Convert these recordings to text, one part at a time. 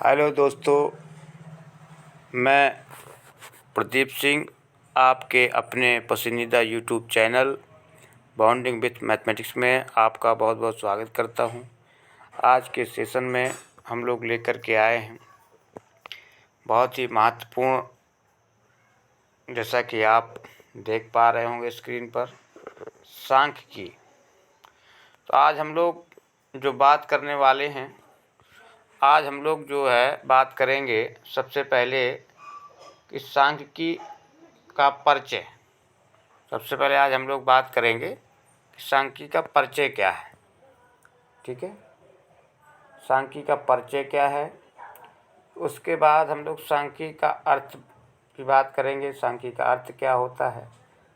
Hello दोस्तों, मैं प्रदीप सिंह आपके अपने पसंदीदा YouTube channel bounding with mathematics में आपका बहुत बहुत स्वागत करता हूं। आज के सेशन में हम लोग लेकर के आए हैं बहुत ही महत्वपूर्ण, जैसा कि आप देख पा रहे होंगे स्क्रीन पर, सांख्यिकी। तो आज हम लोग जो बात करने वाले हैं, आज हम लोग जो है बात करेंगे सबसे पहले कि सांख्यिकी का परिचय। सबसे पहले आज हम लोग बात करेंगे कि सांख्यिकी का परिचय क्या है। ठीक है, सांख्यिकी का परिचय क्या है। उसके बाद हम लोग सांख्यिकी का अर्थ की बात करेंगे, सांख्यिकी का अर्थ क्या होता है।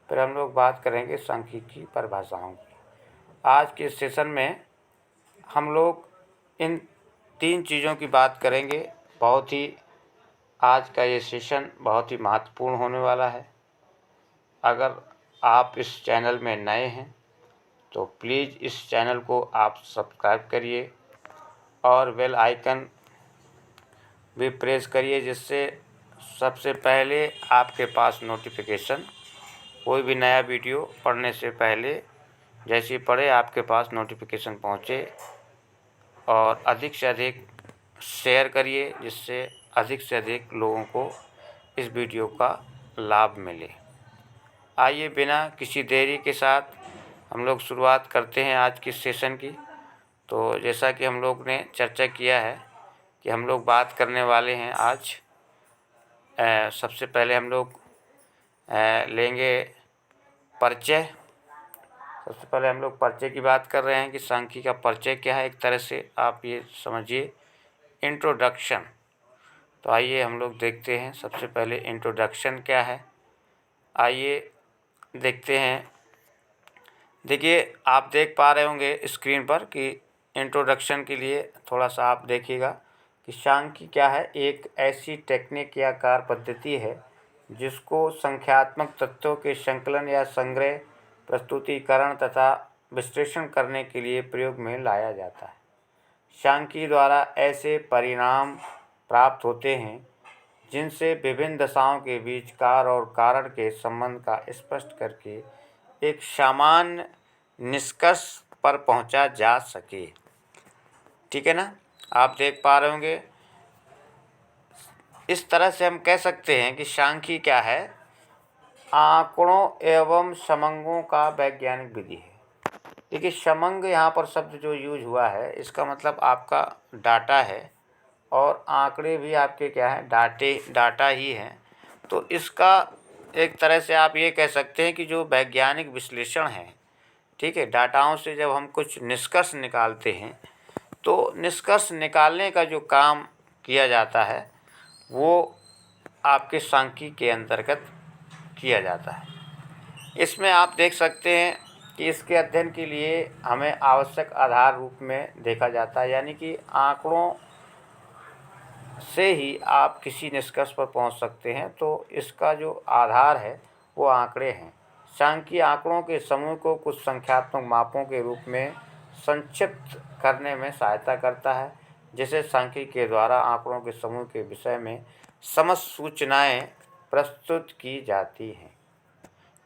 फिर हम लोग बात करेंगे सांख्यिकी की परिभाषाओं की। आज के सेशन में हम लोग इन 3 चीज़ों की बात करेंगे। बहुत ही आज का ये सेशन बहुत ही महत्वपूर्ण होने वाला है। अगर आप इस चैनल में नए हैं तो प्लीज़ इस चैनल को आप सब्सक्राइब करिए और बेल आइकन भी प्रेस करिए, जिससे सबसे पहले आपके पास नोटिफिकेशन, कोई भी नया वीडियो पढ़ने से पहले जैसे पढ़े आपके पास नोटिफिकेशन पहुँचे। और अधिक से अधिक शेयर करिए, जिससे अधिक से अधिक लोगों को इस वीडियो का लाभ मिले। आइए बिना किसी देरी के साथ हम लोग शुरुआत करते हैं आज की सेशन की। तो जैसा कि हम लोग ने चर्चा किया है कि हम लोग बात करने वाले हैं आज, सबसे पहले हम लोग लेंगे परिचय। सबसे पहले हम लोग परिचय की बात कर रहे हैं कि सांख्यिकी का परिचय क्या है। एक तरह से आप ये समझिए इंट्रोडक्शन। तो आइए हम लोग देखते हैं सबसे पहले इंट्रोडक्शन क्या है। आइए देखते हैं। देखिए, आप देख पा रहे होंगे स्क्रीन पर कि इंट्रोडक्शन के लिए थोड़ा सा आप देखिएगा कि सांख्यिकी क्या है। एक ऐसी टेक्निक या कार्य पद्धति है जिसको संख्यात्मक तथ्यों के संकलन या संग्रह, प्रस्तुतिकरण तथा विश्लेषण करने के लिए प्रयोग में लाया जाता है। सांख्यिकी द्वारा ऐसे परिणाम प्राप्त होते हैं जिनसे विभिन्न दशाओं के बीच कार्य और कारण के संबंध का स्पष्ट करके एक सामान्य निष्कर्ष पर पहुंचा जा सके। ठीक है ना, आप देख पा रहे होंगे। इस तरह से हम कह सकते हैं कि सांख्यिकी क्या है, आंकड़ों एवं समंगों का वैज्ञानिक विधि है। देखिए, समंग यहाँ पर शब्द जो यूज हुआ है, इसका मतलब आपका डाटा है और आंकड़े भी आपके क्या है, डाटा ही हैं। तो इसका एक तरह से आप ये कह सकते हैं कि जो वैज्ञानिक विश्लेषण है, ठीक है, डाटाओं से जब हम कुछ निष्कर्ष निकालते हैं तो निष्कर्ष निकालने का जो काम किया जाता है वो आपके सांख्यिकी के अंतर्गत किया जाता है। इसमें आप देख सकते हैं कि इसके अध्ययन के लिए हमें आवश्यक आधार रूप में देखा जाता है, यानी कि आंकड़ों से ही आप किसी निष्कर्ष पर पहुंच सकते हैं। तो इसका जो आधार है वो आंकड़े हैं। सांख्यिकी आंकड़ों के समूह को कुछ संख्यात्मक मापों के रूप में संक्षिप्त करने में सहायता करता है, जिसे सांख्यिकी के द्वारा आंकड़ों के समूह के विषय में समस्त सूचनाएं प्रस्तुत की जाती हैं।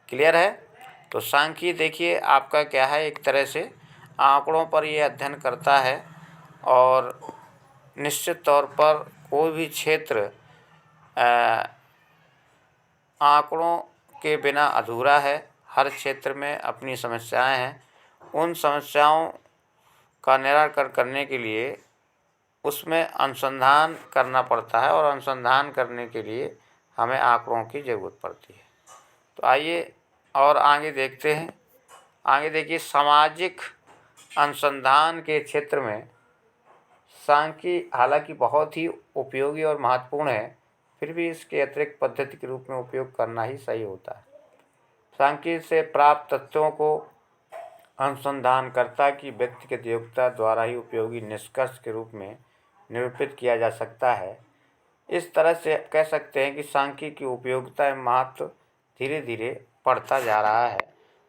क्लियर है। तो सांख्यिकी देखिए आपका क्या है, एक तरह से आंकड़ों पर ये अध्ययन करता है और निश्चित तौर पर कोई भी क्षेत्र आंकड़ों के बिना अधूरा है। हर क्षेत्र में अपनी समस्याएं हैं। उन समस्याओं का निराकरण करने के लिए उसमें अनुसंधान करना पड़ता है और अनुसंधान करने के लिए हमें आंकड़ों की ज़रूरत पड़ती है। तो आइए और आगे देखते हैं। आगे देखिए, सामाजिक अनुसंधान के क्षेत्र में सांख्यिकी हालांकि बहुत ही उपयोगी और महत्वपूर्ण है, फिर भी इसके अतिरिक्त पद्धति के रूप में उपयोग करना ही सही होता है। सांख्यिकी से प्राप्त तथ्यों को अनुसंधानकर्ता की व्यक्तिगत योग्यता द्वारा ही उपयोगी निष्कर्ष के रूप में निरूपित किया जा सकता है। इस तरह से कह सकते हैं कि सांख्यिकी की उपयोगिता एवं महत्व धीरे धीरे बढ़ता जा रहा है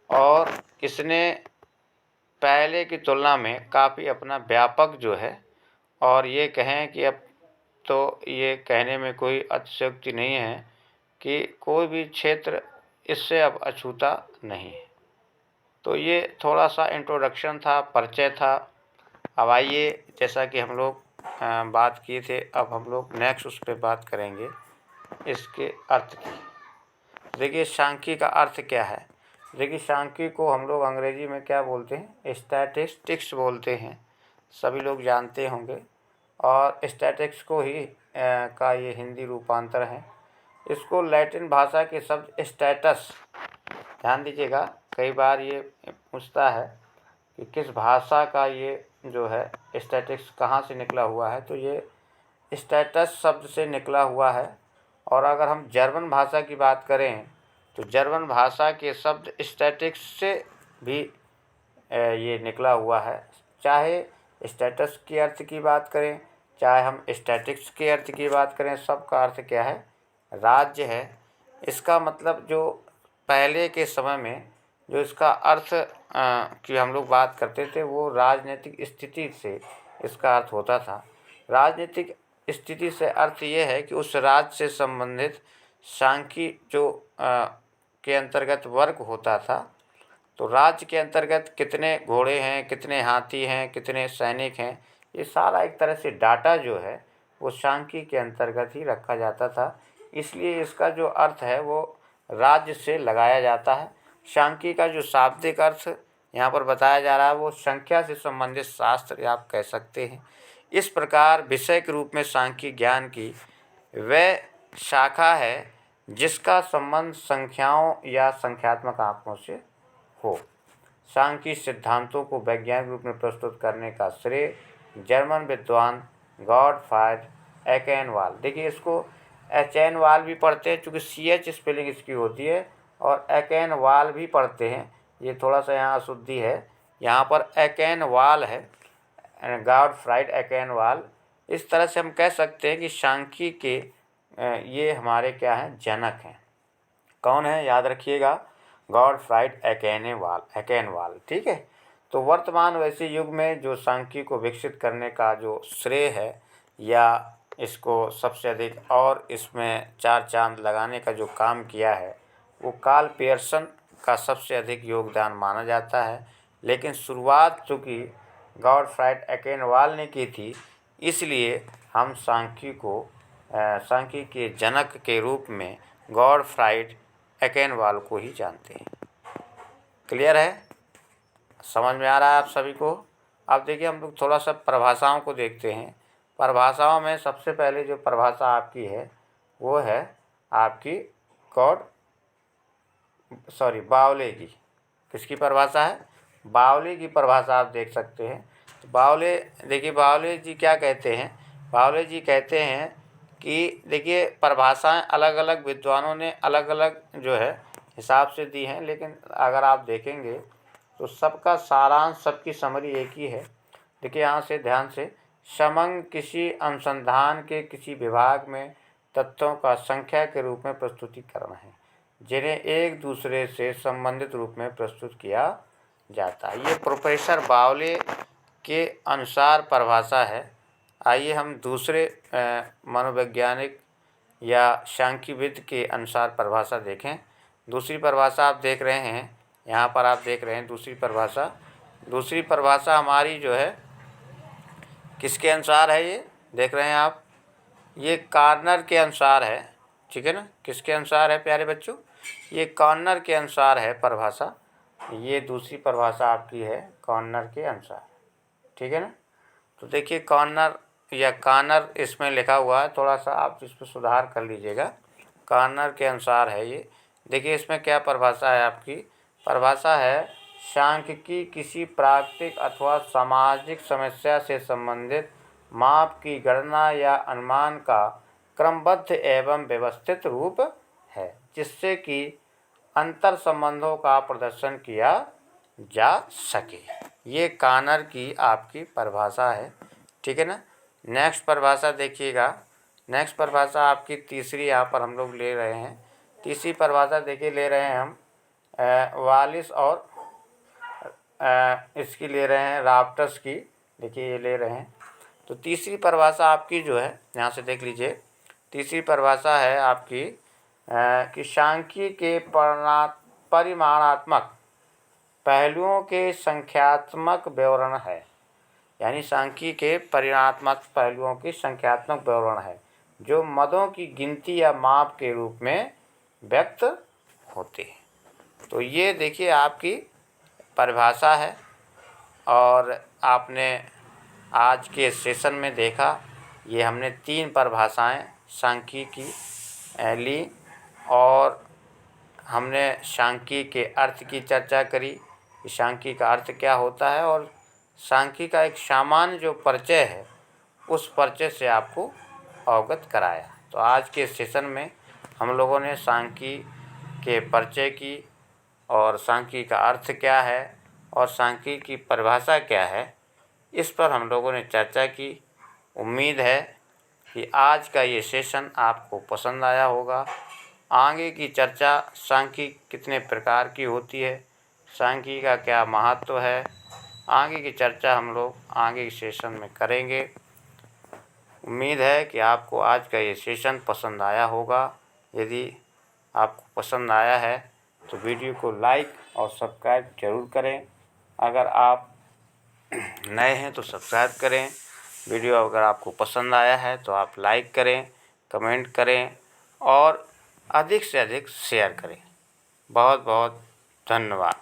और इसने पहले की तुलना में काफ़ी अपना व्यापक जो है, और ये कहें कि अब तो ये कहने में कोई अतिशयोक्ति नहीं है कि कोई भी क्षेत्र इससे अब अछूता नहीं है। तो ये थोड़ा सा इंट्रोडक्शन था, परिचय था। अब आइए, जैसा कि हम लोग बात किए थे, अब हम लोग नेक्स्ट उस पर बात करेंगे इसके अर्थ की। देखिए, सांख्यिकी का अर्थ क्या है। देखिए, सांख्यिकी को हम लोग अंग्रेजी में क्या बोलते हैं, स्टैटिस्टिक्स बोलते हैं, सभी लोग जानते होंगे। और स्टैटिक्स को ही का ये हिंदी रूपांतर है। इसको लैटिन भाषा के शब्द स्टैटस, ध्यान दीजिएगा, कई बार ये पूछता है कि किस भाषा का ये जो है स्टैटिक्स कहाँ से निकला हुआ है, तो ये स्टैटस शब्द से निकला हुआ है। और अगर हम जर्मन भाषा की बात करें तो जर्मन भाषा के शब्द स्टैटिक्स से भी ये निकला हुआ है। चाहे स्टैटस के अर्थ की बात करें, चाहे हम स्टैटिक्स के अर्थ की बात करें, सबका अर्थ क्या है, राज्य है। इसका मतलब जो पहले के समय में जो इसका अर्थ की हम लोग बात करते थे, वो राजनीतिक स्थिति से इसका अर्थ होता था। राजनीतिक स्थिति से अर्थ ये है कि उस राज्य से संबंधित सांख्यिकी जो के अंतर्गत वर्ग होता था। तो राज्य के अंतर्गत कितने घोड़े हैं, कितने हाथी हैं, कितने सैनिक हैं, ये सारा एक तरह से डाटा जो है वो सांख्यिकी के अंतर्गत ही रखा जाता था। इसलिए इसका जो अर्थ है वो राज्य से लगाया जाता है। सांख्यिकी का जो शाब्दिक अर्थ यहाँ पर बताया जा रहा है वो संख्या से संबंधित शास्त्र आप कह सकते हैं। इस प्रकार विषय के रूप में सांख्यिकी ज्ञान की वह शाखा है जिसका संबंध संख्याओं या संख्यात्मक आंकड़ों से हो। सांख्यिकी सिद्धांतों को वैज्ञानिक रूप में प्रस्तुत करने का श्रेय जर्मन विद्वान गॉटफ्राइड एकेनवाल, देखिए इसको एचेनवाल भी पढ़ते हैं चूँकि CH स्पेलिंग इसकी होती है, और एकेनवाल भी पढ़ते हैं, ये थोड़ा सा यहाँ अशुद्धि है, यहाँ पर एकेनवाल है, गॉटफ्राइड एकेनवाल। इस तरह से हम कह सकते हैं कि सांख्यिकी के ये हमारे क्या हैं, जनक हैं। कौन है, याद रखिएगा, गॉटफ्राइड एकेनवाल, ठीक है। तो वर्तमान वैसे युग में जो सांख्यिकी को विकसित करने का जो श्रेय है, या इसको सबसे अधिक और इसमें 4 चांद लगाने का जो काम किया है, वो कार्ल पियर्सन का सबसे अधिक योगदान माना जाता है। लेकिन शुरुआत चूँकि गॉटफ्राइड एकेनवाल ने की थी, इसलिए हम सांख्यिकी के जनक के रूप में गॉटफ्राइड एकेनवाल को ही जानते हैं। क्लियर है, समझ में आ रहा है आप सभी को। अब देखिए, हम लोग थोड़ा सा परिभाषाओं को देखते हैं। परिभाषाओं में सबसे पहले जो परिभाषा आपकी है वो है आपकी बावले की। किसकी परिभाषा है, बावले की परिभाषा आप देख सकते हैं। तो बावले, देखिए बावले जी क्या कहते हैं, बावले जी कहते हैं कि देखिए परिभाषाएं अलग अलग विद्वानों ने अलग अलग जो है हिसाब से दी हैं, लेकिन अगर आप देखेंगे तो सबका सारांश, सबकी समरी एक ही है। देखिए यहाँ से ध्यान से, समंग किसी अनुसंधान के किसी विभाग में तथ्यों का संख्या के रूप में प्रस्तुतिकरण है जिन्हें एक दूसरे से संबंधित रूप में प्रस्तुत किया जाता है। ये प्रोफेसर बावले के अनुसार परिभाषा है। आइए हम दूसरे मनोवैज्ञानिक या सांख्यिकीविद के अनुसार परिभाषा देखें। दूसरी परिभाषा आप देख रहे हैं, यहाँ पर आप देख रहे हैं दूसरी परिभाषा। दूसरी परिभाषा हमारी जो है किसके अनुसार है, ये देख रहे हैं आप, ये कॉर्नर के अनुसार है, ठीक है ना। किसके अनुसार है प्यारे बच्चों, ये कॉर्नर के अनुसार है परिभाषा। ये दूसरी परिभाषा आपकी है कॉर्नर के अनुसार, ठीक है ना। तो देखिए कॉर्नर या कॉर्नर इसमें लिखा हुआ है, थोड़ा सा आप इस पर सुधार कर लीजिएगा। कॉर्नर के अनुसार है ये। देखिए इसमें क्या परिभाषा है आपकी, परिभाषा है सांख्यिकी किसी प्राकृतिक अथवा सामाजिक समस्या से संबंधित माप की गणना या अनुमान का क्रमबद्ध एवं व्यवस्थित रूप है जिससे कि अंतर संबंधों का प्रदर्शन किया जा सके। ये कॉर्नर की आपकी परिभाषा है, ठीक है ना। नेक्स्ट परिभाषा देखिएगा, नेक्स्ट परिभाषा आपकी तीसरी यहाँ पर हम लोग ले रहे हैं। तीसरी परिभाषा देखिए ले रहे हैं हम वालिस और इसकी ले रहे हैं राप्टस की। देखिए ये ले रहे हैं, तो तीसरी परिभाषा आपकी जो है, यहाँ से देख लीजिए, तीसरी परिभाषा है आपकी कि सांख्यिकी के परिमाणात्मक पहलुओं के संख्यात्मक विवरण है। यानी सांख्यिकी के परिमाणात्मक पहलुओं की संख्यात्मक विवरण है जो मदों की गिनती या माप के रूप में व्यक्त होते हैं। तो ये देखिए आपकी परिभाषा है, और आपने आज के सेशन में देखा, ये हमने 3 परिभाषाएं सांख्यिकी की ली, और हमने सांख्यिकी के अर्थ की चर्चा करी कि सांख्यिकी का अर्थ क्या होता है, और सांख्यिकी का एक सामान्य जो परिचय है उस परिचय से आपको अवगत कराया। तो आज के सेशन में हम लोगों ने सांख्यिकी के परिचय की, और सांख्यिकी का अर्थ क्या है, और सांख्यिकी की परिभाषा क्या है, इस पर हम लोगों ने चर्चा की। उम्मीद है कि आज का ये सेशन आपको पसंद आया होगा। आगे की चर्चा सांख्यिकी कितने प्रकार की होती है, सांख्यिकी का क्या महत्व है, आगे की चर्चा हम लोग आगे के सेशन में करेंगे। उम्मीद है कि आपको आज का ये सेशन पसंद आया होगा। यदि आपको पसंद आया है तो वीडियो को लाइक और सब्सक्राइब जरूर करें। अगर आप नए हैं तो सब्सक्राइब करें। वीडियो अगर आपको पसंद आया है तो आप लाइक करें, कमेंट करें और अधिक से अधिक शेयर करें। बहुत बहुत धन्यवाद।